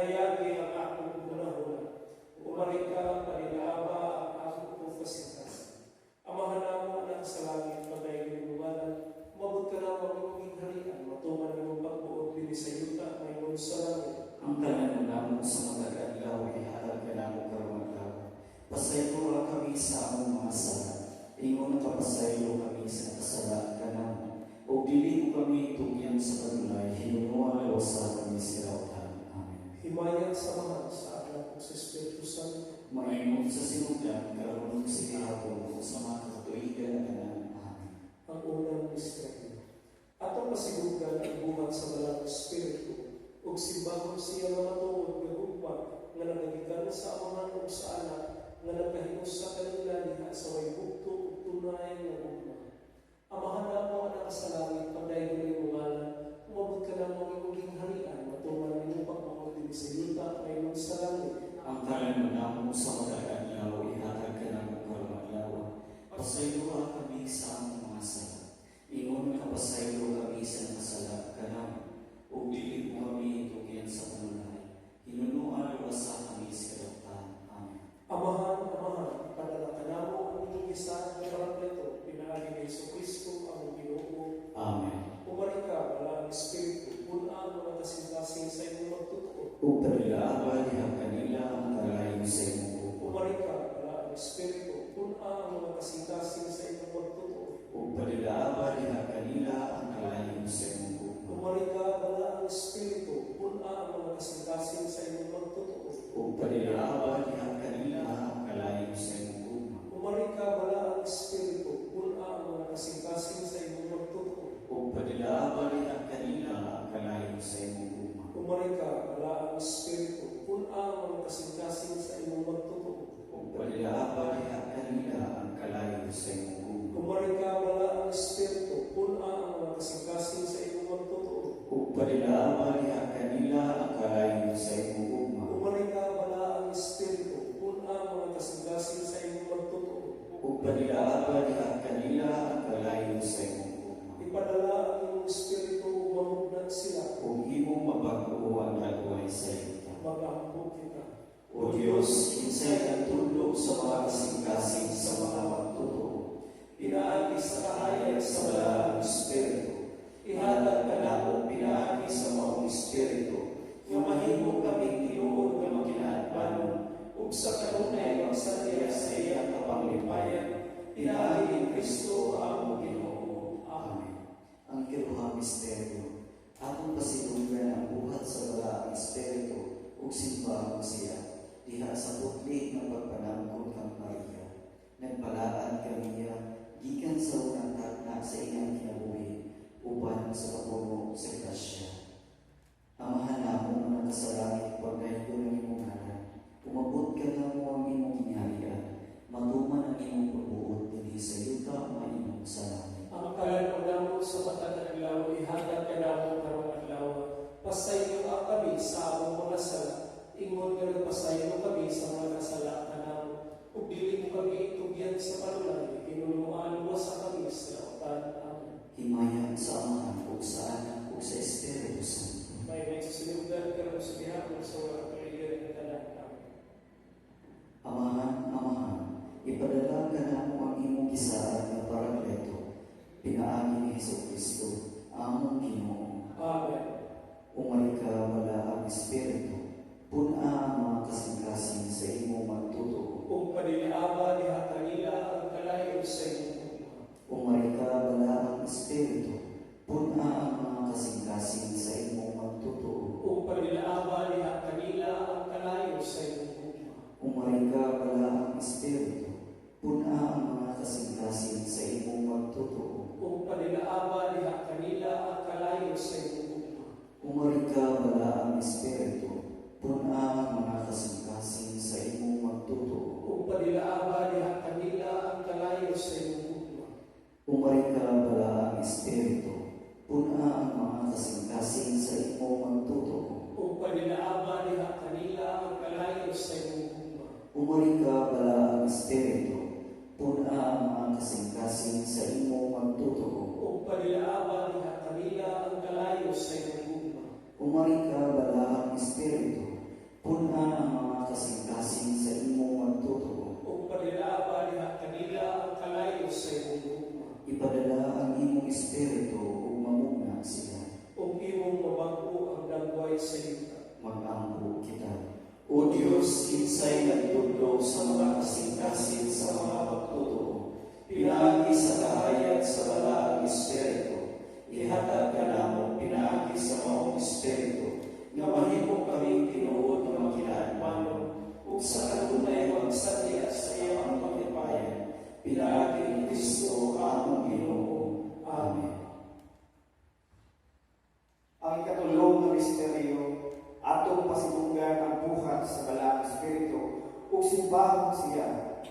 Hayagi ang akong gunahuna. Umari ka, panilaaba ang akong pagpasitas. Amahan namo na sa langit, pagay lumanan, umabot ka na magiging harian, matuman ng pagbuot din sa yuta, mayroon sa langit. Ang tanan namo sa matag adlaw ihatag ka namo karong adlaw. Pasaylo kami sa among mga sala. Ingon ka pasaylo kami sa kasala ka namo. O dili mo kami tugyan sa kanulay, hinunuan o sa kami sirautan. Amen. Himayan sa mahal sa anak sa Espiritu Santo. Maingon sa sinugdan, karoon sa gihapon o sa mga katuigan ka namo. Amen. Ang unang misteryo. Atong pasigugdan ang buhat sa Balang Espiritu, ug simbahon siya nga matuod nga hugma nga nagagikan sa amahan ug sa anak nga nagkahimos sa kanila diha sa way bugto ug tunay nga hugma. Amahan namo anak sa langit, panday mo yung ngalan, umabot ka na mong imong harian, matuman nimo pagmamot din sa yuta, mayroon sa langit. Ang tanan namo sa matag adlaw ihatag ka namo karong adlaw. Pasaylo kami sa among mga sala. Ingon ka pasaylo kami sa kasala ka namo. O dili mo kami tugyan sa kanulay, hinunuan o sa kami sirautan. Amen. Amahan, padala ka namo ang inyong isa ng Parakleto, pinaagi ni Jesucristo ang Ginoo. Amen. Umari ka, Balang Espiritu, punaan mga kasing-kasing sa inyong magtutoo. Upadilaaba diha kanila ang kalayo sa imong bukod. Umari ka, Balang Espiritu, punaan mga kasing-kasing sa inyong magtutoo. Upadilaaba diha kanila ang kalayo sa imong bukod. Umari ka, Balang Espiritu, punaan mga kasing-kasing sa inyong magtutoo. Upadilaaba diha kanila ang kalayo sa imong bukod. Umari ka, Balang Espiritu, punaan mga kasing-kasing sa inyong magtutoo. Upadilaaba diha kanila ang kalayo sa imong bukod. Umari ka, Balang Espiritu, punaan mga kasing-kasing sa inyong magtutoo. Upadilaaba diha kanila ang kalayo sa imong bukod. Umari ka, Balang Espiritu, punaan mga kasing-kasing sa inyong magtutoo. Upadilaaba diha kanila ang kalayo sa imong bukod. Umari ka, Balang Espiritu, punaan mga kasing-kasing sa inyong magtutoo. Upadilaaba diha kanila ang kalayo sa imong bukod. Ipadala ang iyong Espiritu, mamugnan sila. Kung imong mabago ang nagaway sa iyo. Mag-aambog kita. O Diyos, kinsay ang tulog sa mga kasing-kasing sa mga magtutoo. Pinaagi sa kahayag sa Balang Espiritu. Ihatag ka namo pinaagi sa mga Espiritu. Nga mahimo kami tinuod nga magkinaadmanon. Ug sa kanunay magsadya sa iyang kapanglipayan. Pinaagi ni Kristo ang Ginoo. Amen. Ang kiruhang misteryo. Atong pasidunggan ang buhat sa Balang Espiritu ug simbahan siya diha sa putli ng pagpanangkot kang Maria. Nagpalaan kaniya gikan sa unang takna sa iyang kinabuhi uban sa kapuno sa grasya. Amahan namo nga nakasalangit pagdayon ng imong ngalan. Umabot ka na mo ang imong kinaharian. Matuman ang imong pagbuot dinhi sa yuta nga imong sa langit. Ang kalan namo sa matag adlaw, ihatag ka namo karong adlaw. Pasayo kami sa among mga sala. Ingon nga nagpasayo kami sa mga kasala ka namo. Ug dili mo kami tugyan sa panulay, hinunuan mo sa kami sa lautan. Amen. Himayan sa Amahan ug sa Anak ug sa Espiritu Santo. May nagsisinugdan ka sa gihapon sa mga kaligan ng tanan. Amen. Amahan, ipadala ka namo ang imong gisaan nga Parakleto. Pinaagi ni Jesucristo, among Ginoo. Amen. Umari ka, Balang Espiritu, puna ang mga kasing-kasing sa imong magtutoo. Kung paniliaba diha kanila ang kalayo sa inyong hugma. Umari ka, Balang Espiritu, puna ang mga kasing-kasing sa imong magtutoo. Kung paniliaba diha kanila ang kalayo sa inyong hugma. Umari ka, Balang Espiritu, puna ang mga kasing-kasing sa imong magtutoo. Kung paniliaba diha kanila ang kalayo sa inyong hugma. Umari ka, Balang Espiritu, puna ang mga kasing-kasing sa imong magtutoo. Kung paniliaba diha kanila ang kalayo sa inyong hugma. Umari ka, Balang Espiritu, puna ang mga kasing-kasing sa imong magtutoo. Kung paniliaba diha kanila ang kalayo sa inyong hugma. Umari ka, Balang Espiritu, puna ang mga kasing-kasing sa imong magtutoo. Kung paniliaba diha kanila ang kalayo sa inyong hugma. Umari ka, Balang Espiritu, Punan ang mga kasing-kasing sa imong magtutuo. O panilaaba niya kanila ang kalayo sa imong gugma. Ipadala ang imong espiritu ug mamugna sila. O imong mabago ang dagway sa yuta. Mag-ampo kita. O Diyos, kinsay nagtudlo sa mga kasing-kasing sa mga magtutuo. Pinaagi sa kahayag sa balaang espiritu. Ihatag ka namo pinaagi sa maong espiritu. Nga mahimo kaming tinuod nga makinaadmanon ug sa kanunay magsadya sa iyang pagtipayan. Pinaagi ni Kristo among Ginoo. Amen. Ang ikatulong na misteryo, atong pasilugan ang buhat sa balaang espiritu ug simbahon siya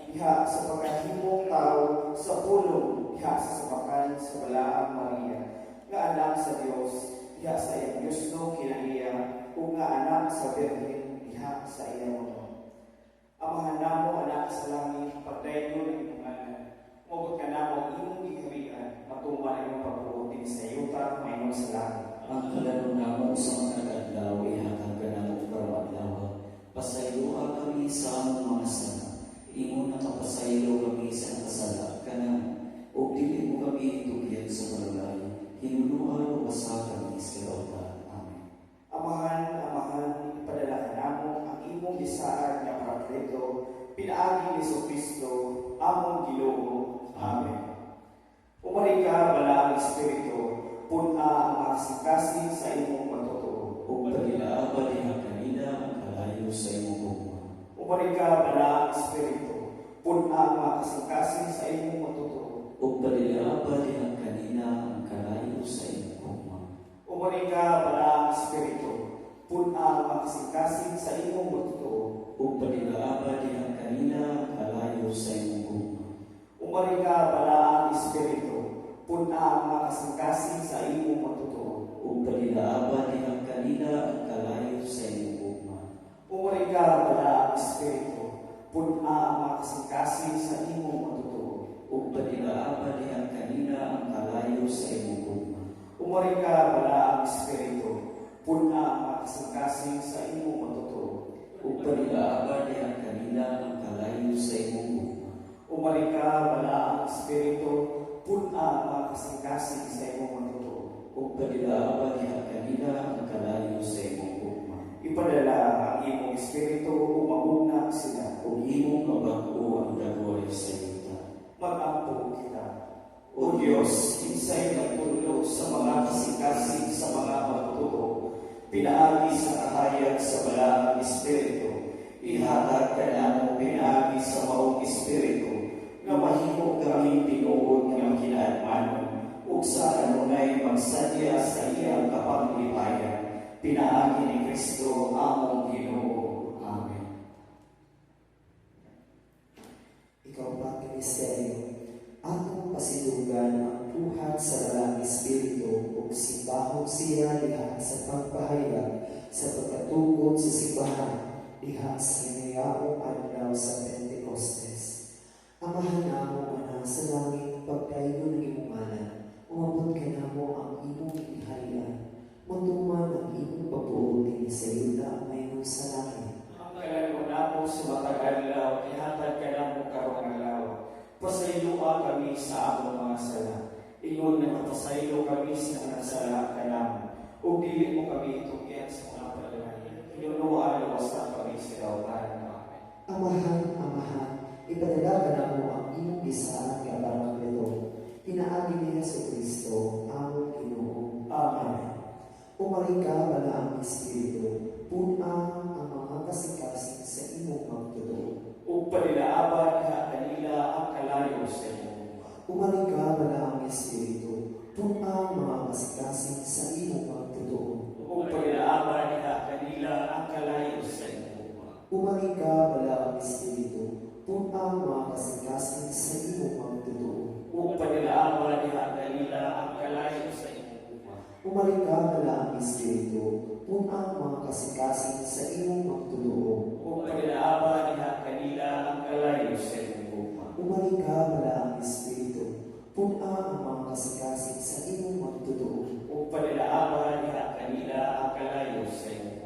diha sa pagkahimong tao sa pulong diha sa sabakan sa balaang Maria nga anak sa Dios diha sa iyang Diosno kinaiya ug nga anak sa Birhen diha sa iyang mundo. Amahan namo anak sa langit, pagdayon ang imong ngalan. Mogot ka namo imong giharian, matungman imong pagbuotin sa yuta mayroon sa langit. Ang kalaro namo sa mga kadlaw ihatag ka namo karong adlaw. Pasayloa kami sa among mga sala. Imo na mapasaylo kami sa kasala kanamo. Ug dili mo kami itugyan sa balay. Hinuluan o basa kami sa altar. Amen. Amahan, ipadala ka namo ang imong lisaan nga Parakleto, pinaagi ni Kristo, among Ginoo. Amen. Umari ka, balaang Espiritu, puna ang mga kasing-kasing sa imong pagtotoo. Ug paginaabad diha kanina ang kalayo sa imong gugma. Umari ka, balaang Espiritu, puna ang mga kasing-kasing sa imong pagtotoo. Ug paginaabad diha kanina ang kalayo sa imong gugma. Umari ka, balaang Espiritu, puna ang mga kasing-kasing sa imong pagtotoo. Ug paginaabad diha kanina ang kalayo sa imong gugma. Umari ka, balaang Espiritu, puna ang mga kasing-kasing sa imong pagtotoo. Ug paginaabad diha kanina ang kalayo sa imong gugma. Umari ka, balaang Espiritu, puna ang mga kasing-kasing sa imong pagtotoo. Ug paginaabad diha kanina ang kalayo sa imong gugma. Umari ka, balaang Espiritu, puna ang mga kasing-kasing sa imong pagtotoo. Ug paginaabad diha kanina ang kalayo sa imong gugma. Umari ka, balaang Espiritu, puna ang mga kasing-kasing sa imong pagtotoo. Ug paginaabad diha kanina ang kalayo sa imong gugma. Ipadala ang imong Espiritu ug mamugna sila. Ug imong mabago ang dagway sa yuta. Mag-ampo kita. O Diyos, kinsay nagtulog sa mga kasing-kasing sa mga magtuto, pinaagi sa kahayag sa balaang espiritu, ihatag ka namo pinaagi sa maong espiritu, nga mahimo kami tinuod nga kinaadmanon, ug sa kanunay magsadya sa iyang kapaglipayan, pinaagi ni Kristo among Ginoo. Amen. Ikaw pa, Ministeryo, atong pasilugan ang buhat sa balaang espiritu ug simbahon siya diha sa pagpahayag sa pagkatugod sa simbahan diha sa hinayaong adlaw sa Pentecostes. Amahan namo ana sa langit, pagdayon ng imong ngalan, umabot ka namo ang imong giharian, matuman ang imong pagbuoti sa yuta mayroon sa langit. Ang kalaro namo sa matag-adlaw, ihatag ka namo karong adlaw. Pasayloa kami sa among mga sala. Ingon na mapasaylo kami sa mga sala ka namo. Ug dili mo kami itugyan sa mga pagdalayan. Hinunuan basta kami sa kauban. Amahan, ipadala ka namo ang imong bisaan nga Parakleto, pinaagi ni Kristo, among Ginoo. Amen. Umari ka, balaang Espiritu, puna ang mga kasing-kasing sa imong magtutoo. Ug panilaabad ka kanila ang kalayo sa imo. Umari ka, balaang Espiritu, puna ang mga kasing-kasing sa imong magtutoo. Ug panilaabad ka kanila ang kalayo sa imo. Umari ka, balaang Espiritu, puna ang mga kasing-kasing sa imong magtutoo. Ug panilaabad ka kanila ang kalayo sa imo. Umari ka, balaang Espiritu, puna ang mga kasing-kasing sa imong magtutoo. Ug panilaabad ka kanila ang kalayo sa imo. Umari ka, balaang Espiritu, puna ang mga kasing-kasing sa imong magtutoo. Ug panilaabad ka kanila ang kalayo sa imo.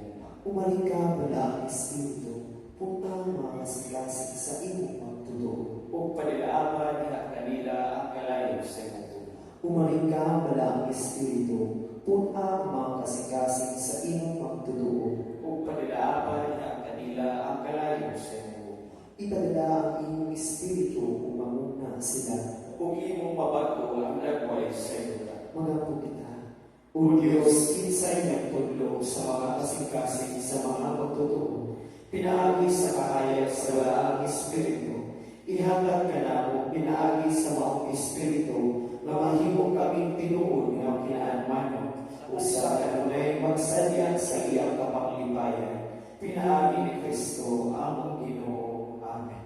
Umalika bala ang Espiritu, punta mga kasing-kasing sa imong magtutoo. Ug panilaaba niya kanila ang kalayo sa imong tugma. Umalika bala ang Espiritu, punta mga kasing-kasing sa imong magtutoo. Ug panilaaba niya kanila ang kalayo sa imong tugma. Ipadala ang imong Espiritu umanguna sila. Ug imong mabago ang lagway sa iyong Mga kita, O Diyos, kinsay nagtudlo sa mga kasing-kasing sa mga magtutoo, pinaagi sa kahayag sa walaang Espiritu, ihatag ka na pinaagi sa maong Espiritu, na mahimo kaming tinuod ng kinaanmanon, usa kanunay magsadya sa iyang kapaglipayan, pinaagi ni Kristo ang Ginoo. Amen.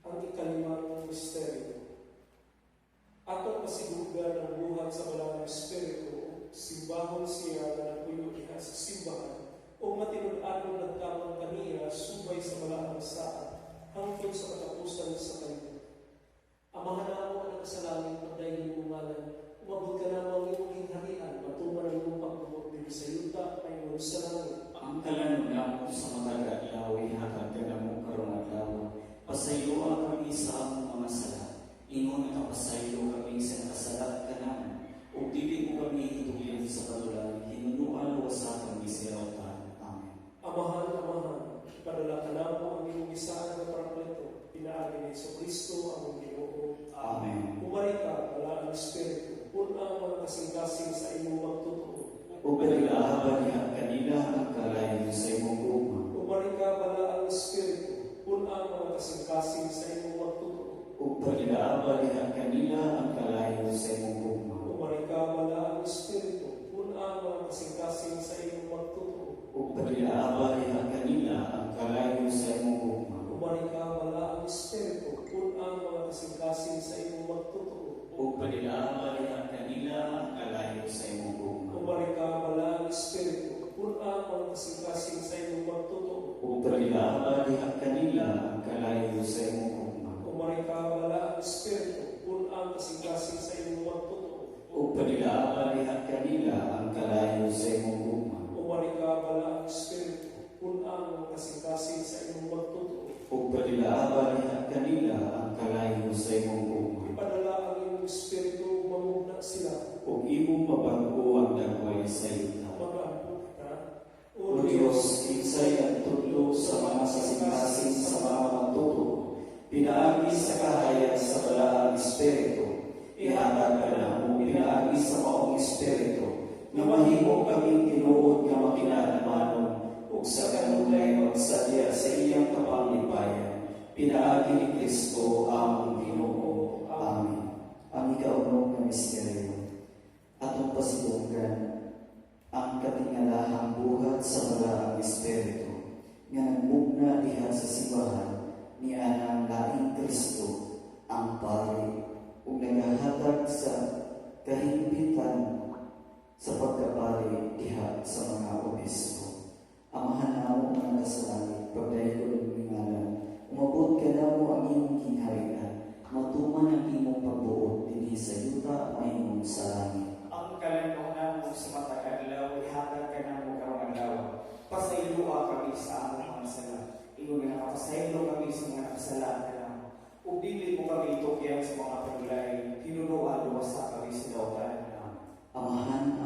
Ang ikalimang misteryo. Atong masigugan ang buhat sa walang Espiritu, simbahon siya na nagpuyo niya sa simbahan, o matinud-anon nagtamang kaniya subay sa walang saan, hangtod sa katapusan sa kalimutan. Amahan na mo ang kasalanan pagdahin mo ngalan, umabot ka na mo ang iyong hingharian, matuman ang iyong pagbuot din sa yuta, ay mo sa langit. Ang kalan mo sa mataga lawi hatag ka na mo karong adlaw. Pasayloa kami sa among mga sala. Ingon na pasaylo kami sa kasalat ka naman. O dili mo kami itugyan sa katulad, hinunuan wasa kami sa rautan. Amen. Amahan, padala ka na mo ang iyong isaan na parakleto, pinaagi ni Kristo ang Ginoo. Amen. Umari ka, wala ang Espiritu, punang mga kasing-kasing sa imong magtutoo. O paglahaban niya kanila ang kalayo sa imong guma. Umari ka, wala ang Espiritu, punang mga kasing-kasing sa imong magtutoo. O paglahaban niya kanila ang kalayo sa imong guma. Umari ka, wala ang Espiritu, punang mga kasing-kasing sa imong magtutoo. O paglahaban niya kanila ang kalayo sa imong guma. Umari ka, wala ang Espiritu, punang mga kasing-kasing sa imong magtutoo. O paglahaban niya kanila ang kalayo sa imong guma. Umari ka, wala ang Espiritu, punang mga kasing-kasing sa imong magtutoo. O paglahaban niya kanila ang kalayo sa imong guma. Umari ka, wala ang Espiritu, punang kasing-kasing sa imong magtutoo. O paglahaban niya kanila ang kalayo sa imong guma. Umari ka, wala ang Espiritu, punang kasing-kasing sa imong magtutoo. O paglahaban niya kanila ang kalayo sa imong guma. Ipadala ang iyong Espiritu, mamugna sila. O imong mabago ang dagway sa ita. Mag-ampun ka. O Diyos, kinsay ang tudlo sa mga kasing-kasing sa mga magtutoo, pinaagi sa kahayag sa balaang Espiritu, ihatag ka na mo pinaagi sa maong Espiritu, na mahimo kaming tinuod nga makinaanmanon, ug sa kanunay magsadya sa iyang kapanglipayan, pinaagi ni Kristo ang Ginoo. Amen. Ang ikaunong na misteryo, atong pasidunggan ang katingalahang buhat sa balaang Espiritu, nga nagmugna diha sa simbahan ni anang laing Kristo ang pari, ug nagahatag sa kahimpitan sa pagkapari diha sa mga obispo. Amahan na mo ang kasalangit, pagdahil ng ngalan, umabot ka na mo ang iyong kinharian, matuman ang imong pagbuot dinhi sa yuta ay imong sa langit. Ang kalanungan mo sa matag-adlaw, ihatag ka na mo karong adlaw. Pasayloa kami sa among mga sala. Ingon nga nakapasaylo kami sa mga nakasala ka na. Ug dili mo kami itugyan sa mga pagulay, hinunuan luwasa kami sa dautan. Amahan,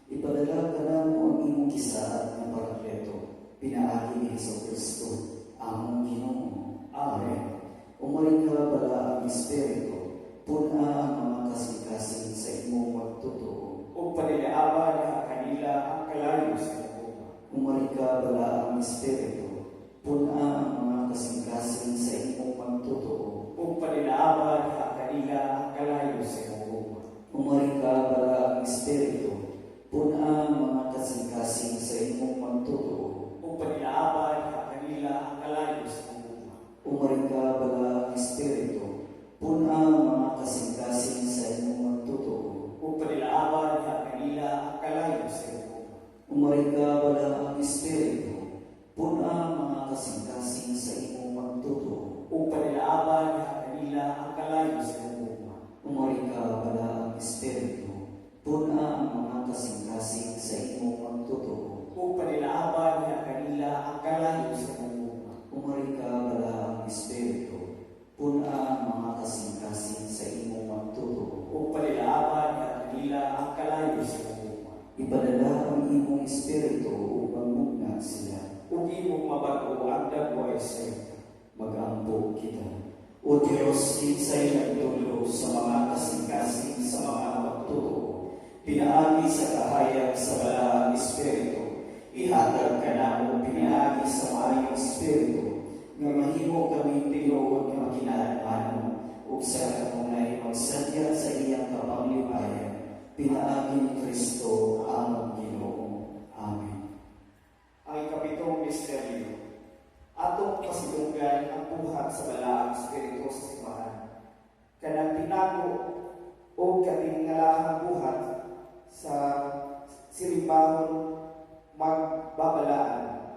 ipadala ka na mo ang imong kisaad na parakleto, pinaagi ni Kristo among Ginoo. Amen. Umari ka bala ang Espiritu, puna ang mga kasing-kasing sa imong magtutoo. Ug panilaaba na kanila ang kalayo sa imong. Umari ka bala ang Espiritu, puna ang mga kasing-kasing sa imong magtutoo. Ug panilaaba na kanila ang kalayo sa imong. Umari ka bala ang Espiritu, puna ang mga kasing-kasing sa imong magtutoo. Ug panilaaba na kanila ang kalayo sa imong. Umari ka bala ang Espiritu, puna ang mga kasing-kasing sa imong magtutoo. Ug panilaaba na kanila ang kalayo sa imong. Umari ka bala ang Espiritu, puna ang mga kasing-kasing sa imong magtutoo. Ug panilaaba na kanila ang kalayo sa imong. Umari ka bala ang Espiritu, Puna ang mga kasing-kasing sa imong magtotoo. Ug panilaaban niya kanila ang kalayo sa mumuma. Umari ka bala ang Espiritu. Puna ang mga kasing-kasing sa imong magtotoo. Ug panilaaban niya kanila ang kalayo sa mumuma. Ipadala ang imong Espiritu upang mugna sila. Ug imong mabago ang dagway sa ita. Mag-ampo kita. O Diyos, kinsay nagtulo sa mga kasing-kasing sa mga magtotoo. Pinaagi sa kahayag sa balaang Espiritu. Ihatag ka namo pinaagi sa maayong Espiritu. Nga mahimo kami tinuod nga makinahanglan ug sa kanunay magsadya sa iyang kapanglipayan. Pinaagi ni Kristo ang Ginoo. Amen. Ang ikapitong misteryo. Atong pasidunggan ang buhat sa balaang Espiritu sa simbahan. Kanang tinago o katingalahang buhat sa silimbahon magbabalaan.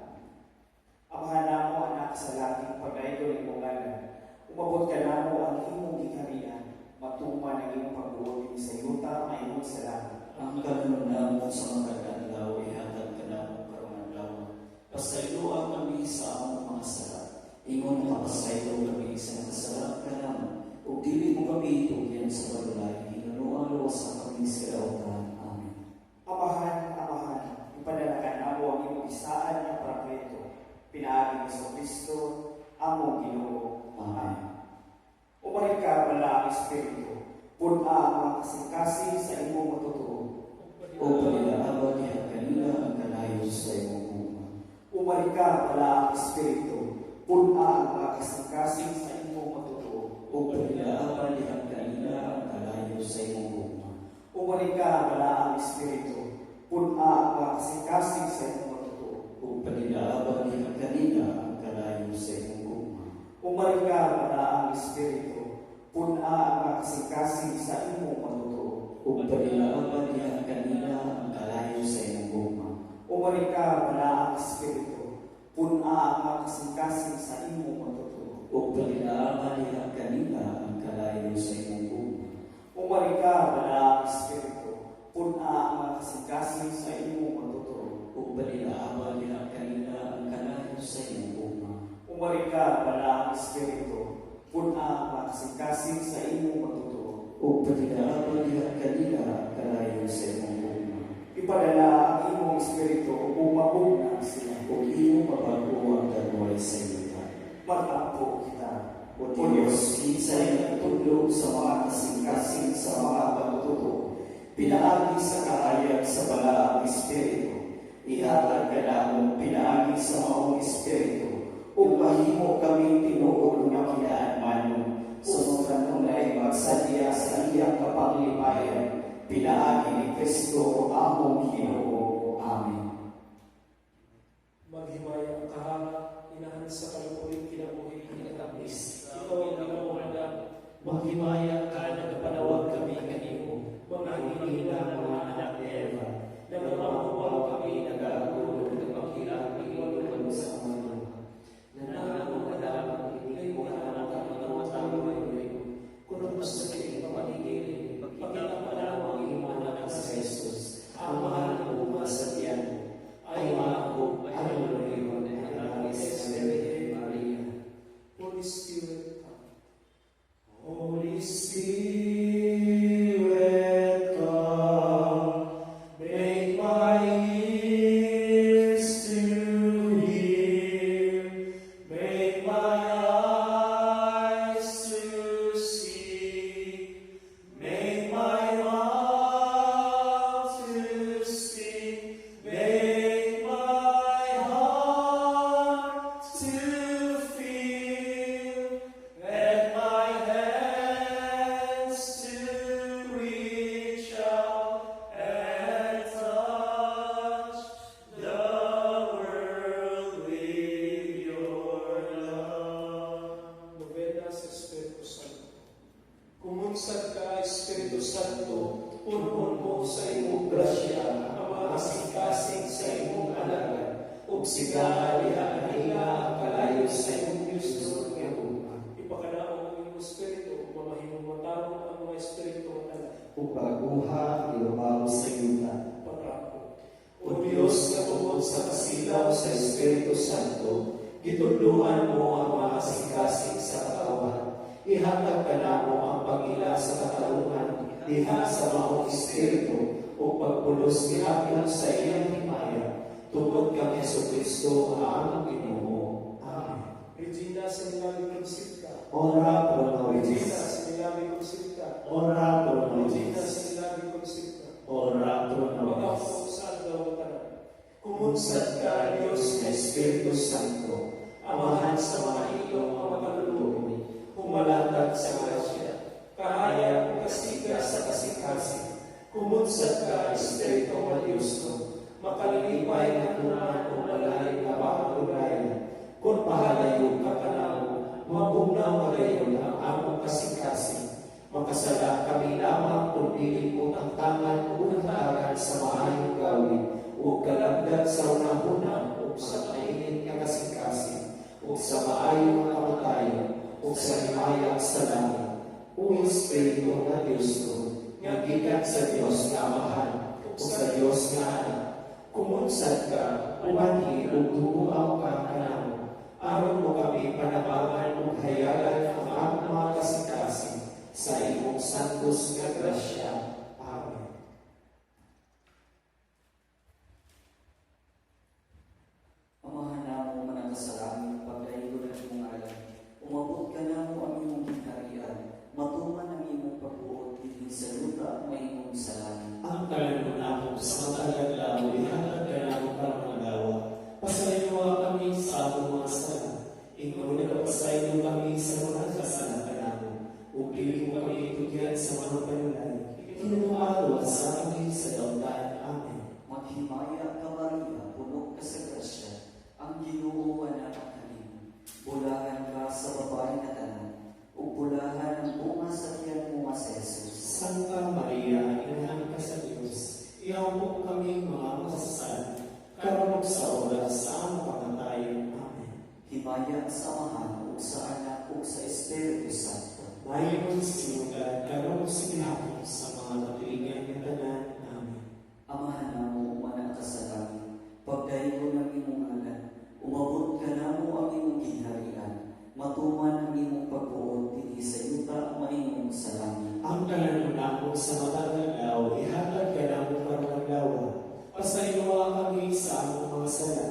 Amahan namo anak sa laking pagdaigol ng munganan. Umabot ka namo ang imong giharian. Matuman ang imong pagbuot sa yuta ayon sa langit. Ang kanunon namo sa mga kadlaw ihatag ka namo karong adlaw. Pasayloan kami sa among mga sala. Ingon mapasaylo kami sa nakasala ka namo. Ug dili mo kami itugyan sa balay. Hinunuan sa kami sa kautan. Amen. Amahan, ipadalakan namo ang imong isaan ng Parakleto. Pinaagi ni sa Kristo, among Ginoo. Amen. Umari ka bala ang Espiritu, puna ang mga kasing-kasing sa imong matutoo. O panilaaban niya kanina ang kalayo sa imong bunga. Umari ka bala ang Espiritu, puna ang mga kasing-kasing sa imong matutoo. O panilaaban niya kanina ang kalayo sa imong bunga. Umari ka bala ang Espiritu, puna ang mga kasing-kasing sa imong matutoo. O panilaaban niya kanina ang kalayo sa imong bunga. Umari ka bala ang Espiritu, puna ang mga kasing-kasing sa imong matutoo. O panilaaban niya kanina ang kalayo sa imong bunga. Umari ka bala ang Espiritu, puna ang mga kasing-kasing sa imong matutoo. O panilaaban niya kanina ang kalayo sa imong bunga. Umari ka bala ang Espiritu, puna ang mga kasing-kasing sa imong matutoo. O panilaaban niya kanina ang kalayo sa imong bunga. Umari ka bala ang Espiritu, puna ang mga kasing-kasing sa imong matutoo. O panilaaban niya kanina ang kalayo sa imong bunga. Ipadala ang imong Espiritu upang mabugna sila. O iyong mabago ang dagway sa iyong. Mag-ampo kita. O Diyos, kinsay nagtulog sa mga kasing-kasing sa mga magtutoo. Pinaagi sa kahayag sa balaang Espiritu. Ihatag ka namo pinaagi sa maong Espiritu. O mahimo kami tinuod nga kinahanglan sa kanunay magsadya sa iyang kapanglipayan. Pinaagi ni Kristo among Ginoo. Amen. Maghimaya ang kahala, inahan sa kalukuling kinabuhi kinatapis. Ikaw ang ginawanda, maghimaya ka, nagpanawag kami kanimo. Mga hinihina ng mga anak ni Eva, nagmamahubaw kami, nag-aagulog ng paghirap, iwaluhan sa mga nananong kadamang, ikay mo na kami ng matawag. Kung gusto kayo pamanigilin, pagkita pa lang ang iyong anak sa Jesus, ang mahal na bumas sa tiyan, ay maakop ay malulayon ng anak ni Maria. Holy Spirit, come. Holy Spirit, come. Make my ears to hear. Make my eyes to see. Make my mouth to speak. Make my heart to feel. Let my hands to reach out and touch the world with your love. Novena sa Espiritu Santo. Kumunsad ka, Espiritu Santo, punuan mo sa imong grasya ang mga kasing-kasing sa imong alagad, ug sila liha-liha ang kalayo sa imong Kristo nga buhay. Ipakalaong ang imong Espiritu, mamahimong matarong ang mga Espiritu ng alagad. ug pag-aguha ibabaw sa yuta. Pangako. O Diyos, nga tungkol sa kasilaw sa Espiritu Santo, gitudluan mo ang mga kasing-kasing sa katawan. Ihatag ka na mo ang pag-ila sa katarungan, diha sa maong Espiritu, o pagpulos gihapon sa iyang himaya. Tungkol kang Jesucristo ang among Ginoo. Amen. Regina sa Milagro Concepta. Ora pro Regina nobis. sa Milagro Concepta. Ora pro Regina nobis. sa Milagro Concepta. Ora pro nobis. Pag-ako sa daw tanan. Kumunsad ka, Diyos na Espiritu Santo, amahan sa mga ilong ang makalulubi, humalatag sa grasya, kahayag o kasiga sa kasikasi. Kumunsad ka, Espiritu ng Diyos no, makalipay na tunan o malalim na bakagulayan. Kung pahalayo ka kanaw, mabugnaw magayon ang among kasikasi. Makasala kami lamang kung dili mo ang tangan o nataran sa maayong gawin, o kalagdag sa unahunang o sa mainit nga kasikasi, o sa maayong kamatayon, o sa himayang sa langit. O Espiritu nga Diyos ko, nga gikan sa Diyos nga Amahan, o sa Diyos nga Anak, kumunsad ka, umanhi o tubuaw ka kanamo, aron mo kami panabangan o hayagan ang among mga kasikasi sa imong santos nga grasya. Amen. Amahan namo managasalangit, pagdaygo ng imong alam. Umabot ka namo ang imong ginharian, matuman ang imong pagbuot, dinhi sa luta may imong salangit. Ang kalangon ako sa matagalaw, ihatag ka na mo karangalawa. Pasayuwa kami sa among mga sala. Ikaw na kapasayo kami sa mga kasalanan namo. Ug dili mo kami itugyan sa mga panulay. Inunualo sa kami sa daungan. Amen. Maghimaya ka Maria, puno ka sa grasya, ang Ginoo anak kanimo. Bulahan ka sa babae na tanan, ug bulahan ang bunga sa tiyan mo nga si Jesus. Santa Maria, inahan ka sa Diyos. Iyaw mo kami mga masasal. Karunong sa oras sa among pagkatayon. Amen. Himaya sa Amahan, ug sa Anak, ug sa Espiritu Santo. Mayroon sinugat, karunong sinahapon sa mga katuigan ng tanan. Amen. Amahan namo mana ka sa langit, pagdaygo ng imong ngalan, umabot ka namo ang imong ginharian, matuman ang imong pagbuot, dinhi sa yuta maingon sa langit. Ang kalangon ako sa matagalaw, ihatag ka na mo karangalawa. Pasayuwa kami sa among mga sala.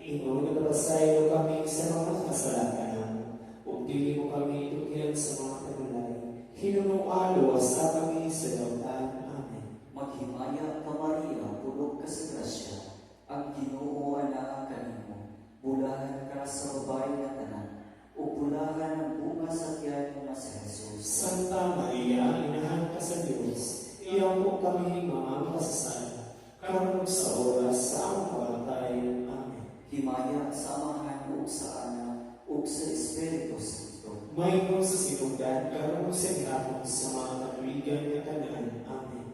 Ingon na kapasayo kami sa mga kasalanan namo. Ug dili mo kami itugyan sa mga panulay. Hinunualo sa kami sa daungan. Amen. Maghimaya ka Maria, puno ka sa grasya, ang Ginoo anak kanimo. Bulahan ka sa babae na tanan, ug bulahan ang bunga sa tiyan mo nga si Jesus. Santa Maria, inahan ka sa Diyos. Iyaw mo kami mga masasala. Karunong sa oras sa among pagkatayon. Amen. Himaya sa Amahan, ug sa Anak, ug sa Espiritu Santo. Mayroon sa sinugdan, karunong sa gihapon sa mga katuigan ng tanan. Amen.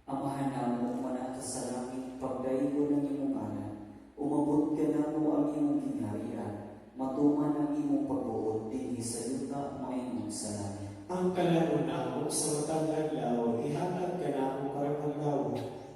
Amahan namo mana ka sa langit, pagdaygo ng imong ngalan. Umabot ka namo ang imong ginharian, matuman ang imong pagbuot, dinhi sa yuta maingon sa langit. Ang kalangon ako sa matagalaw, ihatag ka na mo karangalawa.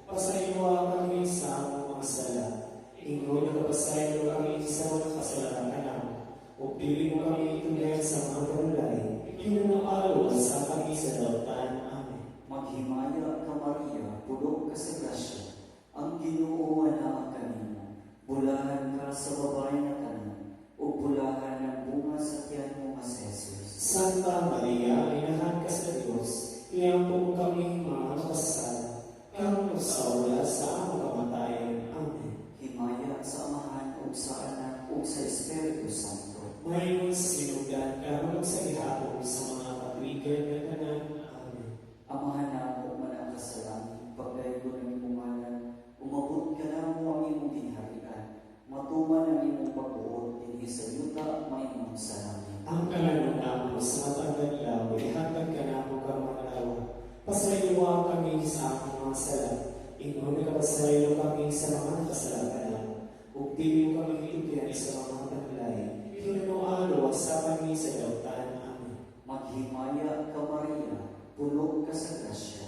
Pasayuwa kami sa among mga sala. Ingon na kapasayo kami sa mga kasalanan namo. Ug dili mo kami itugyan sa mga panulay. Hinunualo sa kami sa daungan. Amen. Maghimaya ka Maria, puno ka sa grasya, ang Ginoo anak kanimo. Bulahan ka sa babae na tanan, ug bulahan ang bunga sa tiyan mo nga si Jesus. Santa Maria, inahan ka sa Diyos. Iyaw po kami mga kasal. Karunong sa oras sa among kamatayon. Amen. Himaya sa Amahan, ug sa Anak, ug sa Espiritu Santo. Mayroon sa sinugdan, karunong sa ihapon sa mga katuigan ng tanan. Amen. Amahan namo man ka sa langit, pagdaygo ng imong ngalan, umabot ka namo ang imong ginharian, matuman ang imong pagbuot, dinhi sa yuta maingon sa langit. Ang kalangon namo sa matagalaw, ihatag ka na mo karangalawa. Pasayuwa kami sa among mga sala. Ingon na kapasayo kami sa mga kasalanan namo. Ug dili mo kami itugyan sa mga panulay. Hinunualo sa kami sa daungan. Amen. Maghimaya ka Maria, puno ka sa grasya,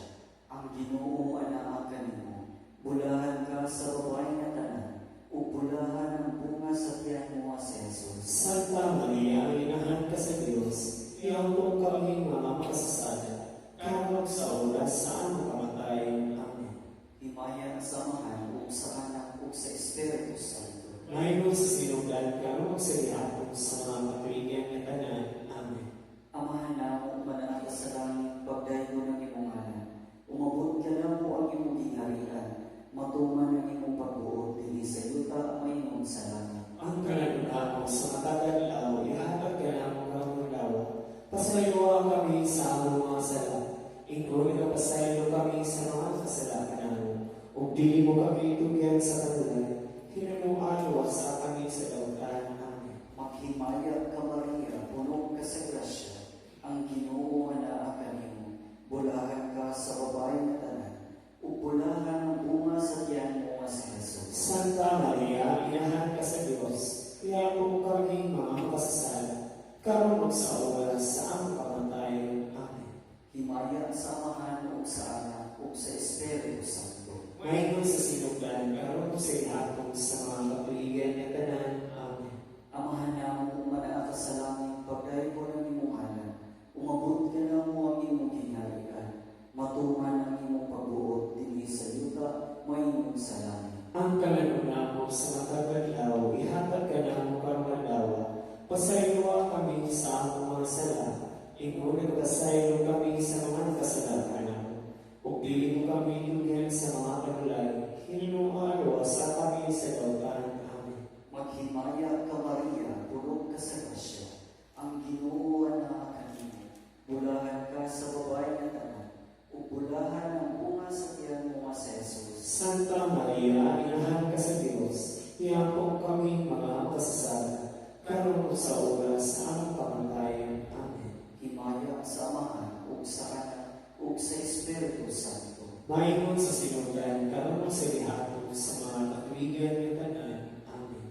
Ngayon sa sinugdan karon sa ihapon sa mga katuigan nga tanan. Amen. Amahan na mo mananaka sa langit, pagdayo ng imong ngalan. Umabot ka na mo ang imong gingharian, matuman ang imong pagbuot dinhi sa yuta mayingon sa langit. Ang kalanunamo sa matagal araw, ihatag ka na mo karong lawa. Pasayuan kami sa among mga sala. Ingkol ka pasayo kami sa mga kasalanan namo. Ug dili mo kami tugyan sa kadulan. Hinunong sa kami sa dautan. Amen. Maghimaya ka Maria, puno ka sa grasya, ang Ginoo anaa kanimo. Bulahan ka sa babae nga tanan, ug bulahan ang bunga sa tiyan mo nga si Jesus. Santa Maria, inahan ka sa Diyos, kaya po kami mga makasasala, karon ug sa oras sa among kamatayon. Amen. Himaya sa Amahan ug sa Anak ug sa Espiritu Santo. Ngayon sa sinugdan, karon sa ihapon sa mga katuigan nga tanan. Amen. Amahan namon manaa ka sa langit, pagdayo ng imong ngalan. Umabot ka na mo ang imong gingharian, matuman ang imong pagbuot dinhi sa yuta mayingon sa langit. Ang kalanunamo sa matagal araw, ihatag ka na mo karong lawa. Pasayuwa kami sa among mga sala. Ingkol ka pasayo kami sa mga kasalanan namo. Ug dili mo kami tugyan sa mga kadulan. Hinunong sa kami sa dautan. Amen. Maghimaya ka Maria, puno ka sa grasya, ang Ginoo anaa kanimo. Bulahan ka sa babae nga tanan, ug bulahan ang bunga sa tiyan mo nga si Jesus. Santa Maria, inahan ka sa Diyos, iapong kami mga makasasala, karon ug sa oras sa among kamatayon. Amen. Himaya sa Amahan ug sa Anak ug sa Espiritu Santo. Maingon sa sinugdan, karon ug sa ihapon sa mga katuigan nga tanan. Amen.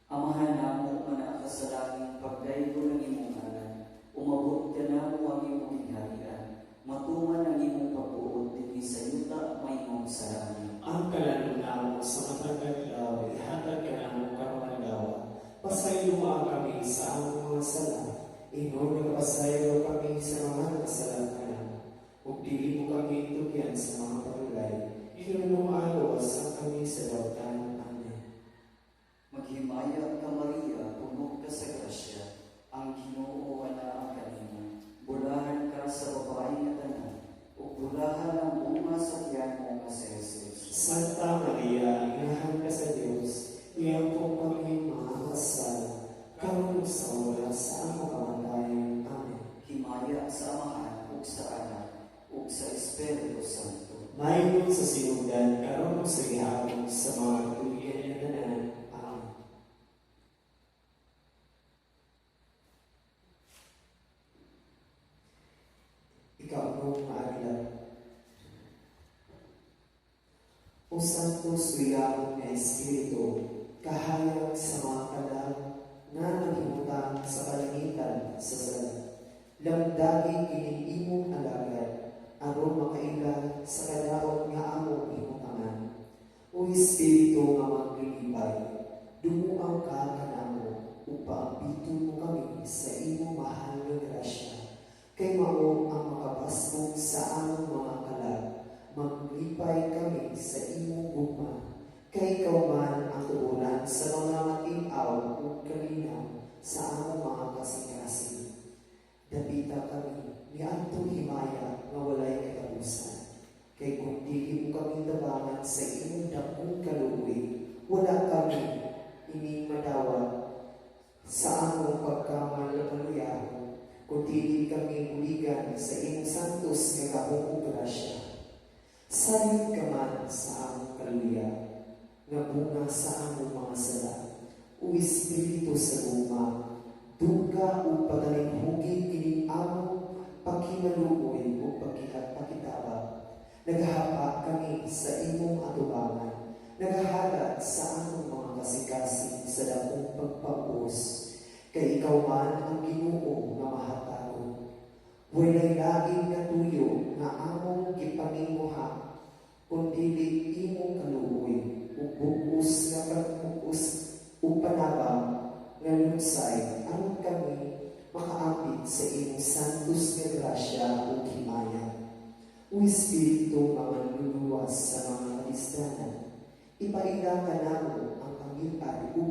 Amahan namo manaa ka sa langit, pagdayo ng imong ngalan. Umabot ka na mo ang imong gingharian, matuman ang imong pagbuot dinhi sa yuta mayingon sa langit. Ang kalanunamo sa matagal araw, ihatag ka na mo karong lawa. Pasayuan kami sa among mga sala. Ingkol ka pasayo kami sa mga kasalanan. Ug dili mo kami tugyan sa mga pagulay. Hinunong sa kami sa dautan. Amen. Maghimaya ka Maria, puno ka sa grasya, ang Ginoo anaa kanimo. Bulahan ka sa babae nga tanan, ug bulahan ang bunga sa tiyan mo nga si Jesus. Santa Maria, inahan ka sa Diyos, iyampong kami mga kasala, karon ug sa oras sa among kamatayon. Amen. Himaya sa Amahan ug sa Anak ug sa Espiritu Santo. Maingon sa sinugdan, karon ug sa ihapon sa mga katuigan nga tanan. Amen. Ikaw nung maaglat. O Santo Suyamo na Espiritu, kahayag sa mga kalag na naghimutang sa kalangitan sa sala. Lamdagi kining imong alagad, aron makaila sa kadaot nga among imutangan. O Espiritu nga maglilibay, dumuang ka kanamo, upaambiton mo kami sa imong mahal nga grasya. Kay mao ang makabasbog sa among mga kalag, maglipay kami sa imong gugma. Kay ikaw man ang tuulan sa mga matinaw ug kalinaw sa among mga kasing-kasing. Dapita kami ni Antong Himaya nga walay katapusan. Kay kung dili mo kami tabangan sa imong dakong kaluoy, wala kami ining madawat sa among pagkamalapaluyahon, kung dili kami buligan sa imong santos nga gahong grasya. Salit ka man sa among kaluya, nga bunga sa among mga sala. O Espiritu sa guma, duga o pagalinghugin kining among pagkimaluoy o pagkitawa. Naghahapa kami sa imong atubangan, naghahalat sa among mga kasikasing sa dakong pagpapos. Kay ikaw man ang Ginoo nga mahatagon. Walay laging nga tuyo nga among gipangimuha, kundili imong kaluoy, ug buos nga pagbuos ug panabang nga lunsay ang kami makaapit sa imong santos nga grasya ug himaya. O Espiritu nga manluluwas sa mga kalistanan, ipaila ka namo ang kamilay ug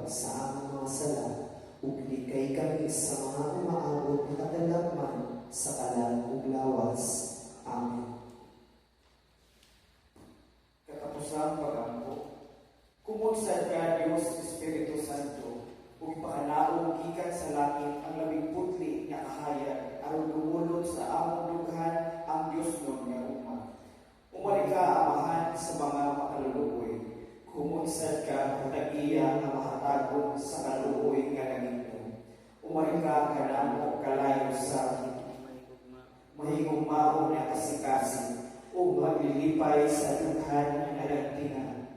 sa among mga sala, ug likay kami sa mga umaabot na kadalagman sa kalan ug lawas. Amen. Katapusang pagampo. Kumunsad ka, Diyos Espiritu Santo, ug ipakalaog gikan sa langit ang labing putli nga kahayag aron lumulod sa among dughan ang Dios nun nga ugma. Umali ka, Amahan, sa mga makaluluoy. Kumunsad ka, katagiya nga mahatagom sa kaluoy nga langit. Umali ka, kanamo kalayo sa mahigugmaon nga kasikasi o maglilipay sa dughan nga nagtingan.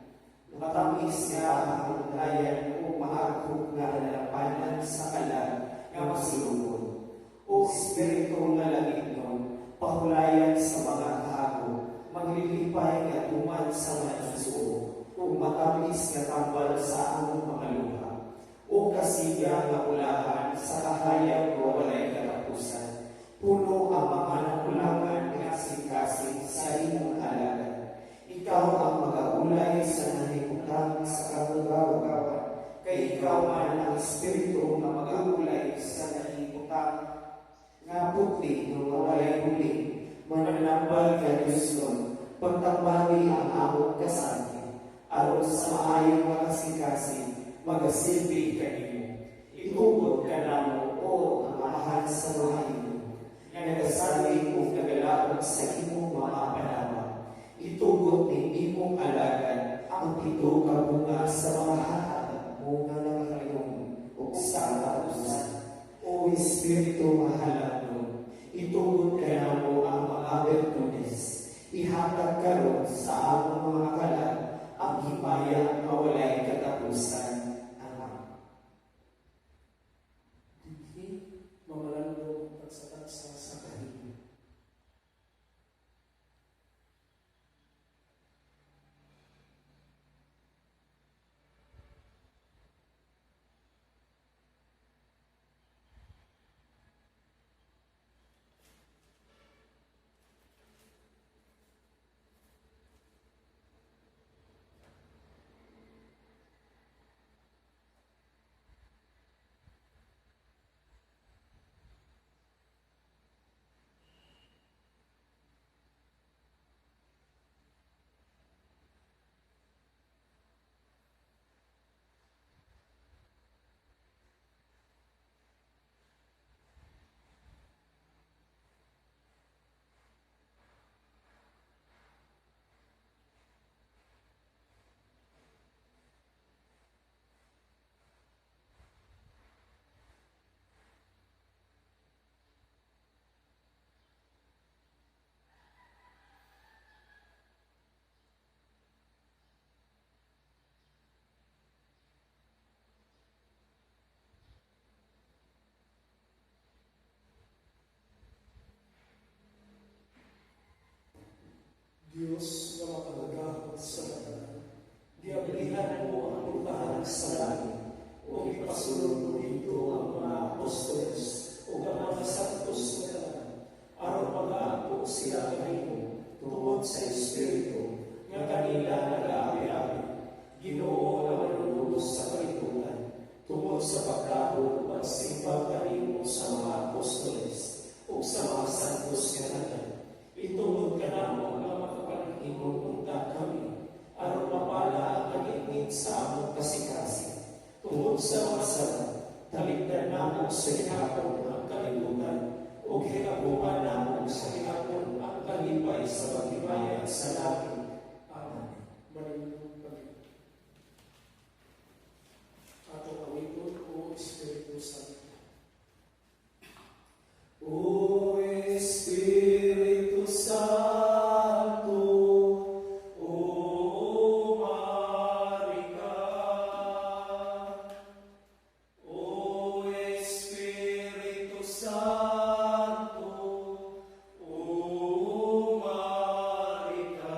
Matamis nga ang ulayan o maagkog nga alalapanan sa kalan nga masulubon. O Espiritu nga langit nun, pahulayan sa mga kahago, maglilipay nga tuman sa mga nasuo, o matamis nga tambal sa among mga luha. O kasiga nga ulahan sa kahayag o walay katapusan. Puno ang mga nakulangan nga sikasig sa imong halagan. Ikaw ang mag-aulay sa nahibutang sa kagagawa-gawa. Kay ikaw man ang Espiritu na mag-aulay sa nahibutang nga putli ng walay huli. Mananambal ka Diyos nun, pagtambawi ang among kasangin. Aron sa maayong mga sikasig, magasilbi kanimo. Itubod ka namo, o Amahan sa luhayin nga nagasalig o nagalaot sa imong mga panama. Itugot ni imong alagad ang pito ka bunga sa mga hatag bunga ng ngayon o sa katapusan. O Espiritu mahalan, itugot ka namo ang mga bertudes. Ihatag karon sa among mga kalan ang himaya nga walay katapusan. Amen. Hindi mamalandong pagsatansa sa kahilin. Diyos na makagagahot sa lahat, diablihan mo ang puntahan sa langit, o ipasulong mo dito ang mga apostoles o ang mga santos na kalan, aron mag-aako sila kanimo, tungod sa Espiritu, nga kanila nag-aabi-abi, Ginoo na manunubos sa kalitunan, tungod sa pagkahon at simbang kanimo sa mga apostoles o sa mga santos na kalan. Itungod ka namo nga makapanahimong unta kami, aron mapala ang kagingin sa among kasikasi. Tungod sa mga sala, taligdan namo sa hinapon ang kalibutan, o hinabuhan namo sa hinapon ang kalipay sa paghimayan sa langit. Amen. Maninong Panginoon. Ato awiton o Espiritu Santo. O Espiritu Santo, umari ka. O Espiritu Santo, umari ka.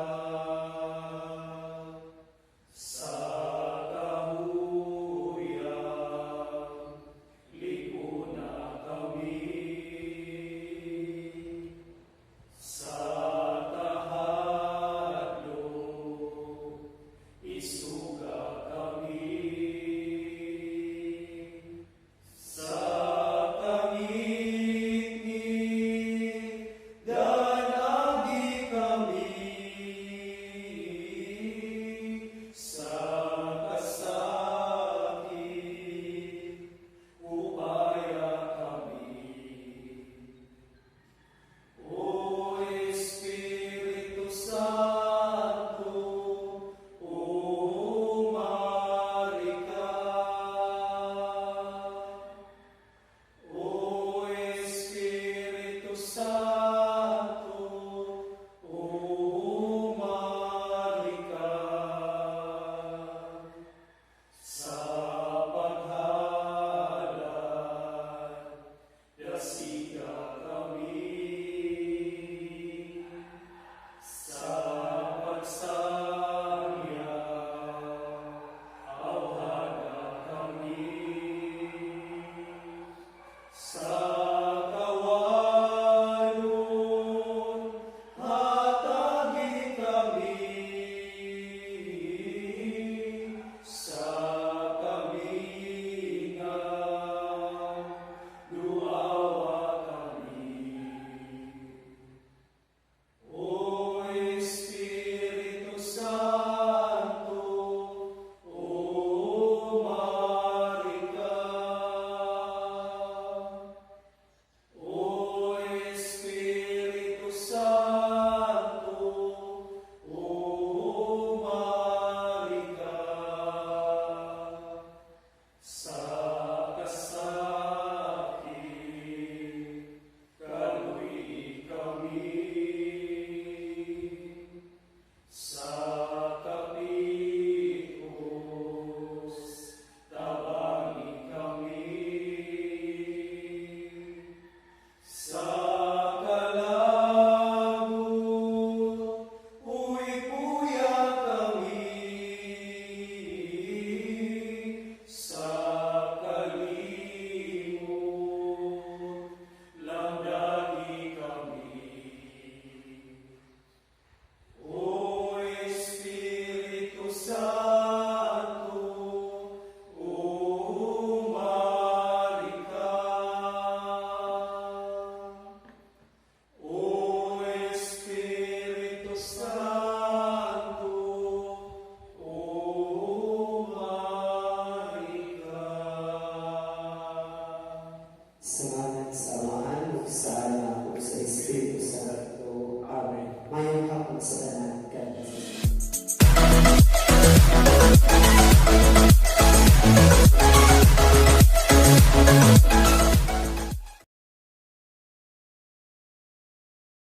sa Amahan, ug sa Anak, ug sa Espiritu Santo. Amen. Mayong hapon sa tanan.